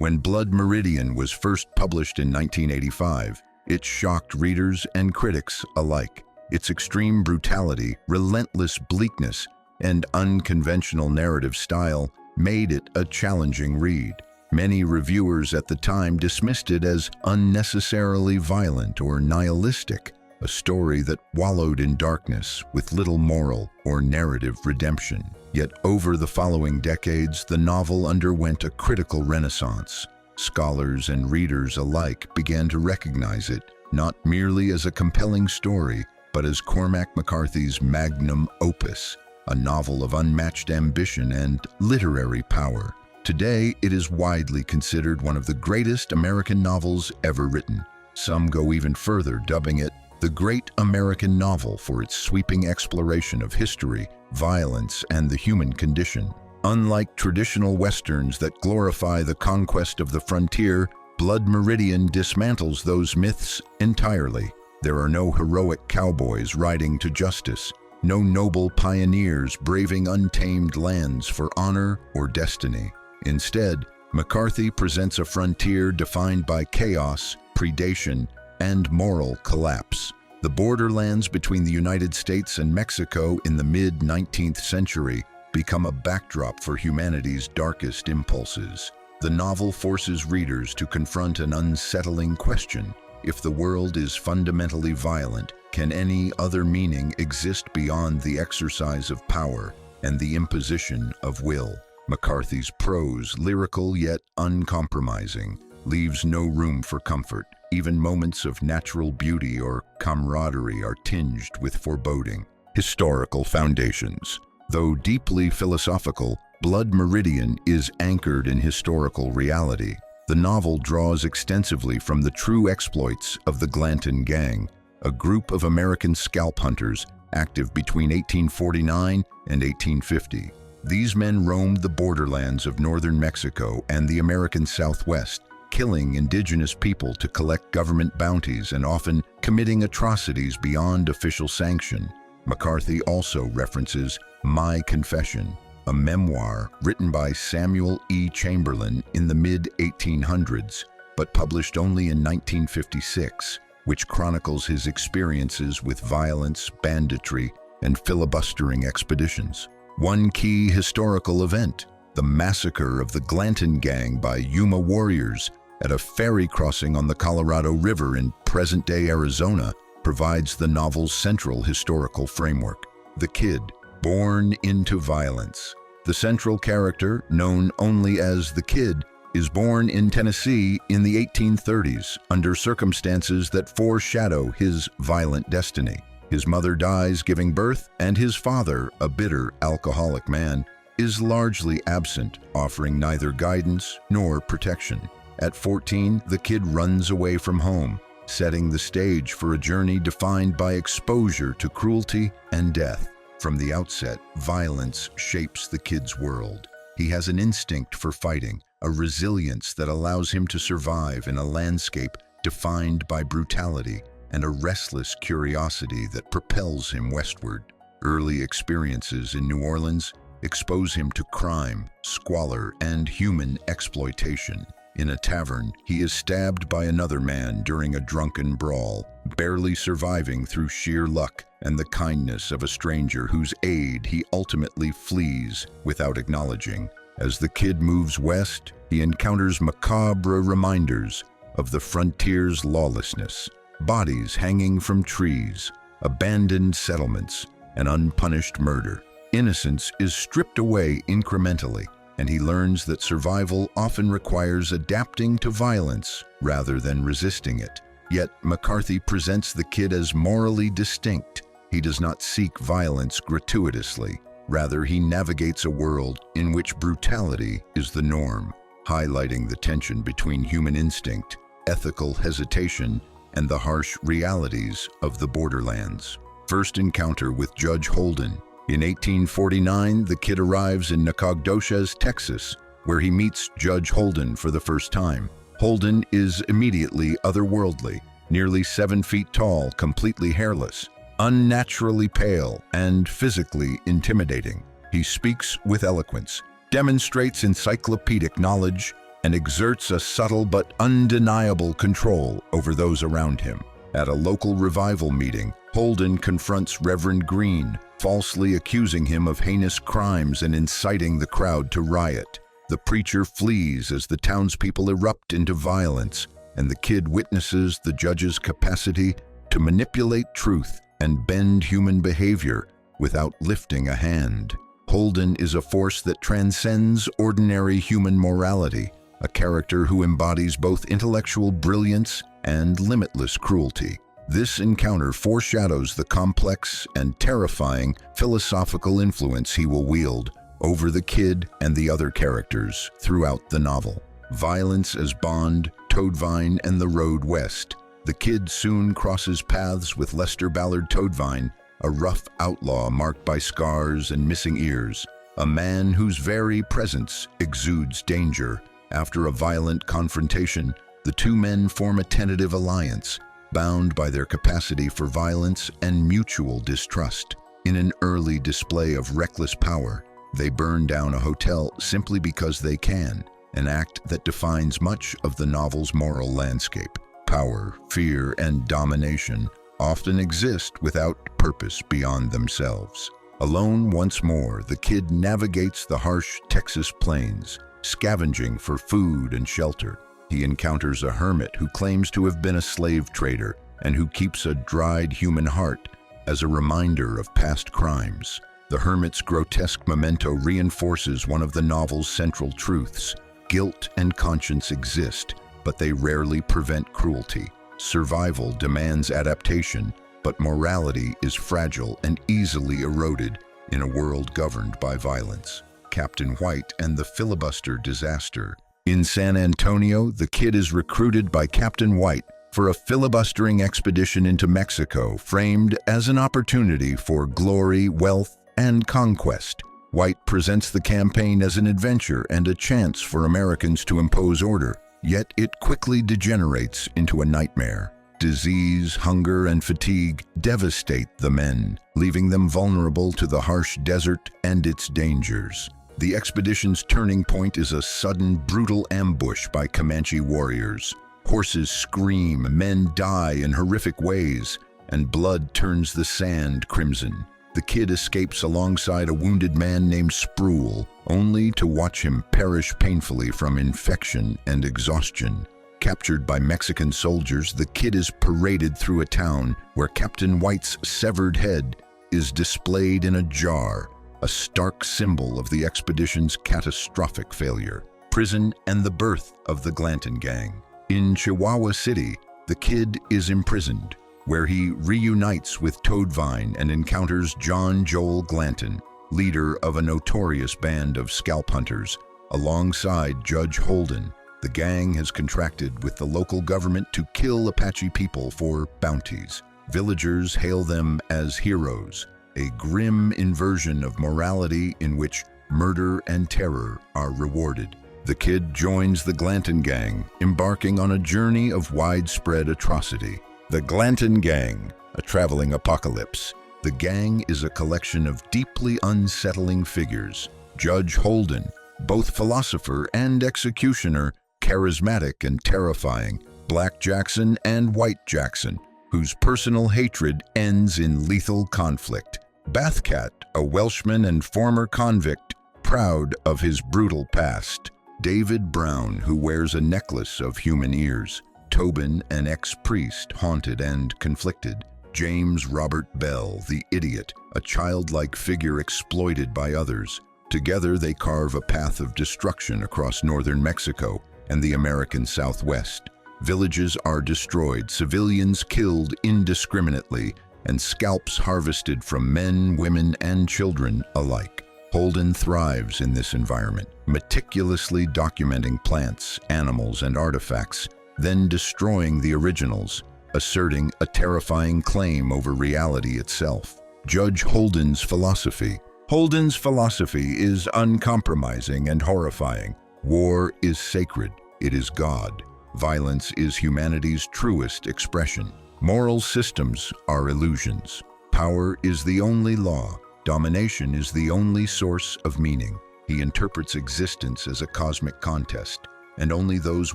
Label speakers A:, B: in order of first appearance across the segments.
A: When Blood Meridian was first published in 1985, it shocked readers and critics alike. Its extreme brutality, relentless bleakness, and unconventional narrative style made it a challenging read. Many reviewers at the time dismissed it as unnecessarily violent or nihilistic, a story that wallowed in darkness with little moral or narrative redemption. Yet over the following decades, the novel underwent a critical renaissance. Scholars and readers alike began to recognize it, not merely as a compelling story, but as Cormac McCarthy's magnum opus, a novel of unmatched ambition and literary power. Today, it is widely considered one of the greatest American novels ever written. Some go even further, dubbing it the Great American Novel for its sweeping exploration of history, violence, and the human condition. Unlike traditional westerns that glorify the conquest of the frontier, Blood Meridian dismantles those myths entirely. There are no heroic cowboys riding to justice, no noble pioneers braving untamed lands for honor or destiny. Instead, McCarthy presents a frontier defined by chaos, predation, and moral collapse. The borderlands between the United States and Mexico in the mid-19th century become a backdrop for humanity's darkest impulses. The novel forces readers to confront an unsettling question. If the world is fundamentally violent, can any other meaning exist beyond the exercise of power and the imposition of will? McCarthy's prose, lyrical yet uncompromising, leaves no room for comfort. Even moments of natural beauty or camaraderie are tinged with foreboding. Historical foundations. Though deeply philosophical, Blood Meridian is anchored in historical reality. The novel draws extensively from the true exploits of the Glanton Gang, a group of American scalp hunters active between 1849 and 1850. These men roamed the borderlands of northern Mexico and the American Southwest, killing indigenous people to collect government bounties and often committing atrocities beyond official sanction. McCarthy also references My Confession, a memoir written by Samuel E. Chamberlain in the mid-1800s, but published only in 1956, which chronicles his experiences with violence, banditry, and filibustering expeditions. One key historical event, the massacre of the Glanton Gang by Yuma warriors at a ferry crossing on the Colorado River in present-day Arizona, provides the novel's central historical framework. The kid, born into violence. The central character, known only as the Kid, is born in Tennessee in the 1830s under circumstances that foreshadow his violent destiny. His mother dies giving birth, and his father, a bitter alcoholic man, is largely absent, offering neither guidance nor protection. At 14, the kid runs away from home, setting the stage for a journey defined by exposure to cruelty and death. From the outset, violence shapes the kid's world. He has an instinct for fighting, a resilience that allows him to survive in a landscape defined by brutality, and a restless curiosity that propels him westward. Early experiences in New Orleans expose him to crime, squalor, and human exploitation. In a tavern, he is stabbed by another man during a drunken brawl, barely surviving through sheer luck and the kindness of a stranger whose aid he ultimately flees without acknowledging. As the kid moves west, he encounters macabre reminders of the frontier's lawlessness. Bodies hanging from trees, abandoned settlements, and unpunished murder. Innocence is stripped away incrementally, and he learns that survival often requires adapting to violence rather than resisting it. Yet McCarthy presents the kid as morally distinct. He does not seek violence gratuitously. Rather, he navigates a world in which brutality is the norm, highlighting the tension between human instinct, ethical hesitation, and the harsh realities of the borderlands. First encounter with Judge Holden. In 1849, the kid arrives in Nacogdoches, Texas, where he meets Judge Holden for the first time. Holden is immediately otherworldly, nearly 7 feet tall, completely hairless, unnaturally pale, and physically intimidating. He speaks with eloquence, demonstrates encyclopedic knowledge, and exerts a subtle but undeniable control over those around him. At a local revival meeting, Holden confronts Reverend Green, falsely accusing him of heinous crimes and inciting the crowd to riot. The preacher flees as the townspeople erupt into violence, and the kid witnesses the judge's capacity to manipulate truth and bend human behavior without lifting a hand. Holden is a force that transcends ordinary human morality, a character who embodies both intellectual brilliance and limitless cruelty. This encounter foreshadows the complex and terrifying philosophical influence he will wield over the kid and the other characters throughout the novel. Violence as Bond, Toadvine, and the Road West. The kid soon crosses paths with Lester Ballard Toadvine, a rough outlaw marked by scars and missing ears, a man whose very presence exudes danger. After a violent confrontation, the two men form a tentative alliance, bound by their capacity for violence and mutual distrust. In an early display of reckless power, they burn down a hotel simply because they can, an act that defines much of the novel's moral landscape. Power, fear, and domination often exist without purpose beyond themselves. Alone once more, the kid navigates the harsh Texas plains, scavenging for food and shelter. He encounters a hermit who claims to have been a slave trader and who keeps a dried human heart as a reminder of past crimes. The hermit's grotesque memento reinforces one of the novel's central truths. Guilt and conscience exist, but they rarely prevent cruelty. Survival demands adaptation, but morality is fragile and easily eroded in a world governed by violence. Captain White and the Filibuster Disaster. In San Antonio, the kid is recruited by Captain White for a filibustering expedition into Mexico, framed as an opportunity for glory, wealth, and conquest. White presents the campaign as an adventure and a chance for Americans to impose order, yet it quickly degenerates into a nightmare. Disease, hunger, and fatigue devastate the men, leaving them vulnerable to the harsh desert and its dangers. The expedition's turning point is a sudden, brutal ambush by Comanche warriors. Horses scream, men die in horrific ways, and blood turns the sand crimson. The kid escapes alongside a wounded man named Sproul, only to watch him perish painfully from infection and exhaustion. Captured by Mexican soldiers, the kid is paraded through a town where Captain White's severed head is displayed in a jar, a stark symbol of the expedition's catastrophic failure. Prison and the birth of the Glanton Gang. In Chihuahua City, the kid is imprisoned, where he reunites with Toadvine and encounters John Joel Glanton, leader of a notorious band of scalp hunters. Alongside Judge Holden, the gang has contracted with the local government to kill Apache people for bounties. Villagers hail them as heroes, a grim inversion of morality in which murder and terror are rewarded. The kid joins the Glanton Gang, embarking on a journey of widespread atrocity. The Glanton Gang, a traveling apocalypse. The gang is a collection of deeply unsettling figures. Judge Holden, both philosopher and executioner, charismatic and terrifying. Black Jackson and White Jackson, whose personal hatred ends in lethal conflict. Bathcat, a Welshman and former convict, proud of his brutal past. David Brown, who wears a necklace of human ears. Tobin, an ex-priest, haunted and conflicted. James Robert Bell, the idiot, a childlike figure exploited by others. Together they carve a path of destruction across northern Mexico and the American Southwest. Villages are destroyed, civilians killed indiscriminately, and scalps harvested from men, women, and children alike. Holden thrives in this environment, meticulously documenting plants, animals, and artifacts, then destroying the originals, asserting a terrifying claim over reality itself. Judge Holden's philosophy. Holden's philosophy is uncompromising and horrifying. War is sacred. It is God. Violence is humanity's truest expression. Moral systems are illusions. Power is the only law. Domination is the only source of meaning. He interprets existence as a cosmic contest, and only those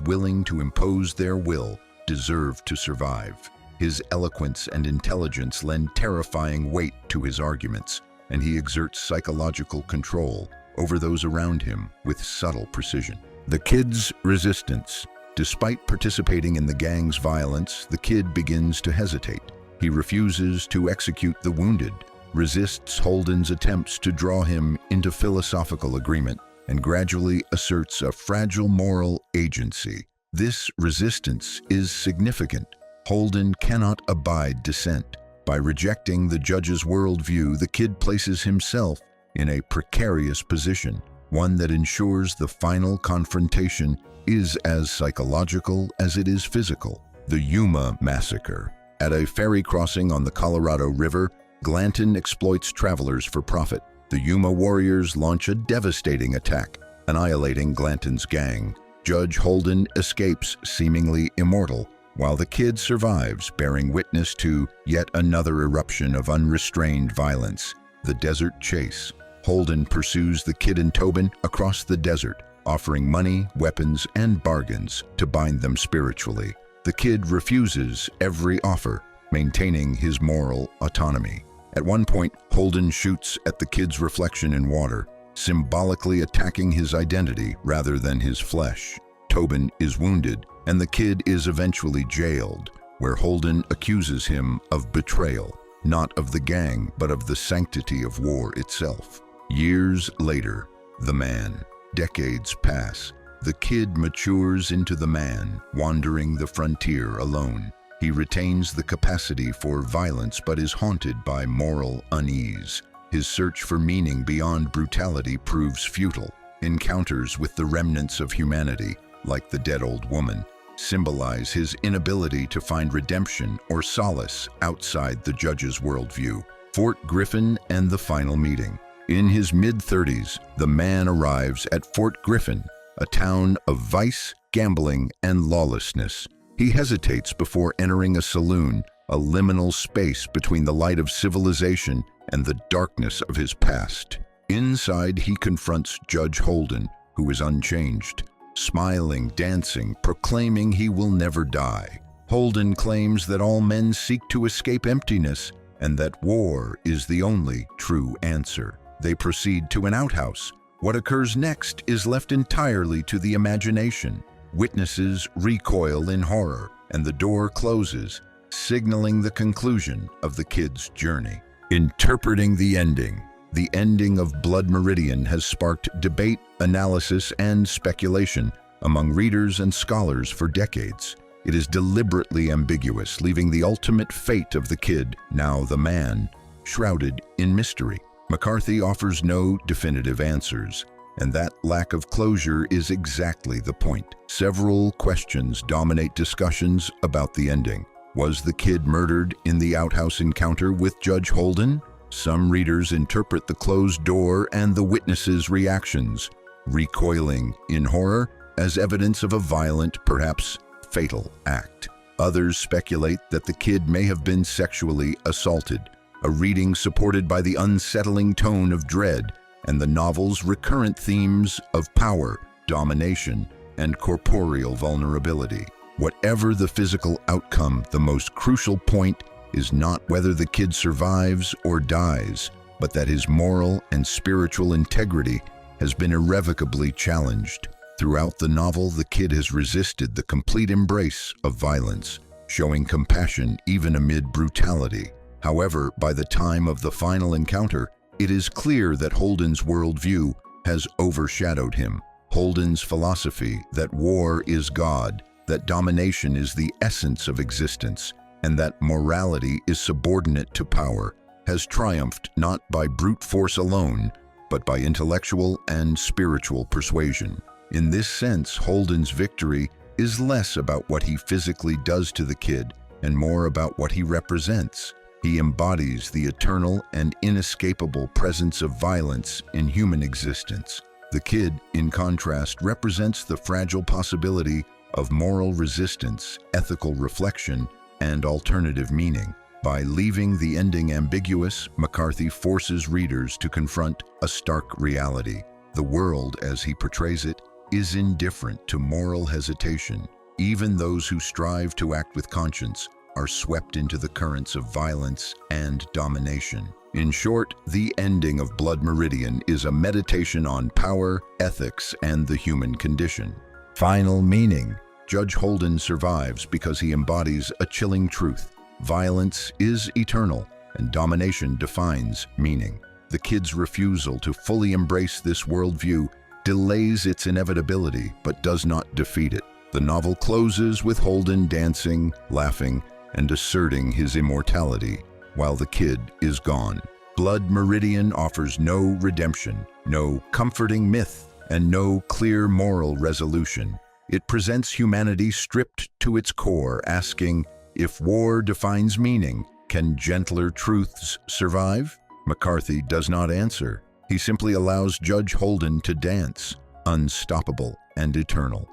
A: willing to impose their will deserve to survive. His eloquence and intelligence lend terrifying weight to his arguments, and he exerts psychological control over those around him with subtle precision. The kid's resistance. Despite participating in the gang's violence, the kid begins to hesitate. He refuses to execute the wounded, resists Holden's attempts to draw him into philosophical agreement, and gradually asserts a fragile moral agency. This resistance is significant. Holden cannot abide dissent. By rejecting the judge's worldview, the kid places himself in a precarious position, one that ensures the final confrontation is as psychological as it is physical. The Yuma Massacre. At a ferry crossing on the Colorado River, Glanton exploits travelers for profit. The Yuma warriors launch a devastating attack, annihilating Glanton's gang. Judge Holden escapes seemingly immortal, while the kid survives, bearing witness to yet another eruption of unrestrained violence. The Desert Chase. Holden pursues the kid and Tobin across the desert, offering money, weapons, and bargains to bind them spiritually. The kid refuses every offer, maintaining his moral autonomy. At one point, Holden shoots at the kid's reflection in water, symbolically attacking his identity rather than his flesh. Tobin is wounded, and the kid is eventually jailed, where Holden accuses him of betrayal, not of the gang, but of the sanctity of war itself. Years later, the man. Decades pass. The kid matures into the man, wandering the frontier alone. He retains the capacity for violence but is haunted by moral unease. His search for meaning beyond brutality proves futile. Encounters with the remnants of humanity, like the dead old woman, symbolize his inability to find redemption or solace outside the judge's worldview. Fort Griffin and the final meeting. In his mid-30s, the man arrives at Fort Griffin, a town of vice, gambling, and lawlessness. He hesitates before entering a saloon, a liminal space between the light of civilization and the darkness of his past. Inside, he confronts Judge Holden, who is unchanged, smiling, dancing, proclaiming he will never die. Holden claims that all men seek to escape emptiness and that war is the only true answer. They proceed to an outhouse. What occurs next is left entirely to the imagination. Witnesses recoil in horror, and the door closes, signaling the conclusion of the kid's journey. Interpreting the ending. The ending of Blood Meridian has sparked debate, analysis, and speculation among readers and scholars for decades. It is deliberately ambiguous, leaving the ultimate fate of the kid, now the man, shrouded in mystery. McCarthy offers no definitive answers, and that lack of closure is exactly the point. Several questions dominate discussions about the ending. Was the kid murdered in the outhouse encounter with Judge Holden? Some readers interpret the closed door and the witnesses' reactions, recoiling in horror, as evidence of a violent, perhaps fatal act. Others speculate that the kid may have been sexually assaulted, a reading supported by the unsettling tone of dread and the novel's recurrent themes of power, domination, and corporeal vulnerability. Whatever the physical outcome, the most crucial point is not whether the kid survives or dies, but that his moral and spiritual integrity has been irrevocably challenged. Throughout the novel, the kid has resisted the complete embrace of violence, showing compassion even amid brutality. However, by the time of the final encounter, it is clear that Holden's worldview has overshadowed him. Holden's philosophy that war is God, that domination is the essence of existence, and that morality is subordinate to power, has triumphed not by brute force alone, but by intellectual and spiritual persuasion. In this sense, Holden's victory is less about what he physically does to the kid and more about what he represents. He embodies the eternal and inescapable presence of violence in human existence. The kid, in contrast, represents the fragile possibility of moral resistance, ethical reflection, and alternative meaning. By leaving the ending ambiguous, McCarthy forces readers to confront a stark reality. The world, as he portrays it, is indifferent to moral hesitation. Even those who strive to act with conscience are swept into the currents of violence and domination. In short, the ending of Blood Meridian is a meditation on power, ethics, and the human condition. Final meaning: Judge Holden survives because he embodies a chilling truth. Violence is eternal, and domination defines meaning. The kid's refusal to fully embrace this worldview delays its inevitability, but does not defeat it. The novel closes with Holden dancing, laughing, and asserting his immortality, while the kid is gone. Blood Meridian offers no redemption, no comforting myth, and no clear moral resolution. It presents humanity stripped to its core, asking, if war defines meaning, can gentler truths survive? McCarthy does not answer. He simply allows Judge Holden to dance, unstoppable and eternal.